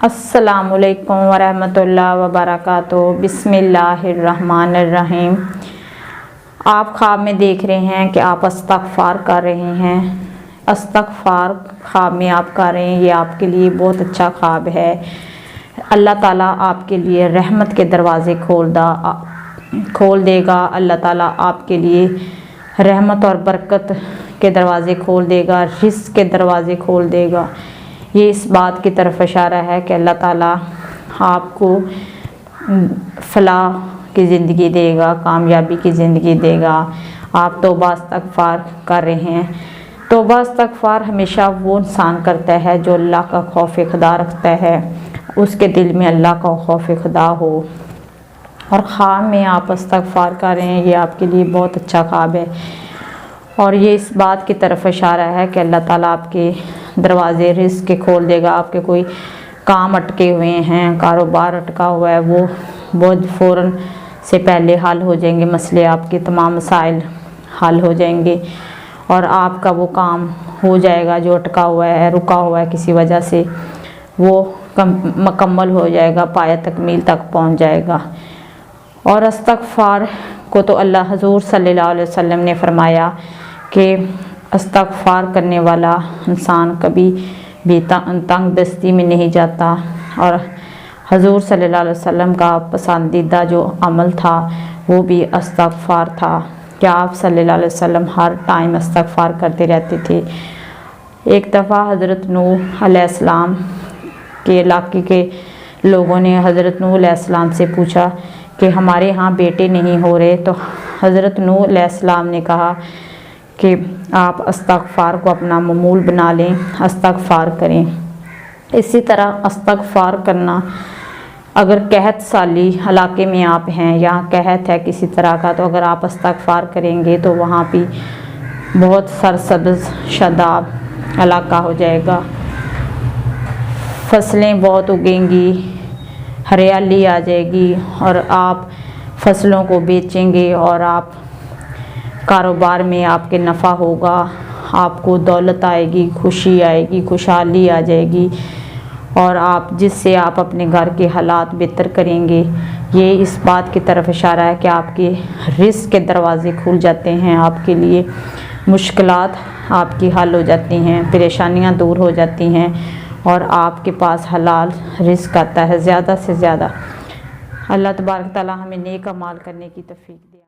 अस्सलामुअलैकुम वरहमतुल्लाहि वबरकातुहू। बिस्मिल्लाहिर्रहमानिर्रहीम। आप ख्वाब में देख रहे हैं कि आप इस्तग़फ़ार कर रहे हैं। इस्तग़फ़ार ख्वाब में आप कर रहे हैं, ये आपके लिए बहुत अच्छा ख्वाब है। अल्लाह ताला आपके लिए रहमत के दरवाज़े खोल देगा। अल्लाह ताला आपके लिए रहमत और बरकत के दरवाज़े खोल देगा, रिज़्क़ के दरवाज़े खोल देगा। ये इस बात की तरफ इशारा है कि अल्लाह ताला आपको फलाह की ज़िंदगी देगा, कामयाबी की ज़िंदगी देगा। आप तौबा इस्तग़फ़ार कर रहे हैं। तौबा इस्तग़फ़ार हमेशा वो इंसान करता है जो अल्लाह का खौफ खुदा रखता है, उसके दिल में अल्लाह का खौफ खुदा हो। और ख्वाब में आप इस्तग़फ़ार कर रहे हैं, ये आपके लिए बहुत अच्छा ख्वाब है। और ये इस बात की तरफ इशारा है कि अल्लाह ताला आपके दरवाज़े रिज़्क़ के खोल देगा। आपके कोई काम अटके हुए हैं, कारोबार अटका हुआ है, वो बहुत फ़ौरन से पहले हल हो जाएंगे। मसले, आपके तमाम मसाइल हल हो जाएंगे और आपका वो काम हो जाएगा जो अटका हुआ है, रुका हुआ है किसी वजह से, वो मुकम्मल हो जाएगा, पाया तकमील तक पहुंच जाएगा। और इस्तग़फ़ार को तो अल्लाह हुज़ूर सल्लल्लाहु अलैहि वसल्लम ने फरमाया कि इस्तग़फ़ार करने वाला इंसान कभी भी तंग दस्ती में नहीं जाता। और हुज़ूर सल्लल्लाहु अलैहि वसल्लम का पसंदीदा जो अमल था वो भी इस्तग़फ़ार था कि आप सल्लल्लाहु अलैहि वसल्लम हर टाइम इस्तग़फ़ार करते रहते थे। एक दफ़ा हज़रत नूह अलैहिस्सलाम के इलाके के लोगों ने हज़रत नूह अलैहिस्सलाम से पूछा कि हमारे यहाँ बेटे नहीं हो रहे। तो हज़रत नूह अलैहिस्सलाम ने कहा कि आप इस्तग़फ़ार को अपना मामूल बना लें, इस्तग़फ़ार करें। इसी तरह इस्तग़फ़ार करना, अगर कहत साली इलाके में आप हैं या कहत है किसी तरह का, तो अगर आप इस्तग़फ़ार करेंगे तो वहाँ भी बहुत सरसब्ज़ शादाब इलाका हो जाएगा, फसलें बहुत उगेंगी, हरियाली आ जाएगी और आप फसलों को बेचेंगे और आप कारोबार में आपके नफ़ा होगा, आपको दौलत आएगी, खुशी आएगी, खुशहाली आ जाएगी और आप जिससे आप अपने घर के हालात बेहतर करेंगे। ये इस बात की तरफ इशारा है कि आपके रिज़्क़ के दरवाज़े खुल जाते हैं, आपके लिए मुश्किलात आपकी हल हो जाती हैं, परेशानियां दूर हो जाती हैं और आपके पास हलाल रिज़्क़ आता है ज़्यादा से ज़्यादा। अल्लाह तबारक तआला हमें नेक अमाल करने की तौफीक।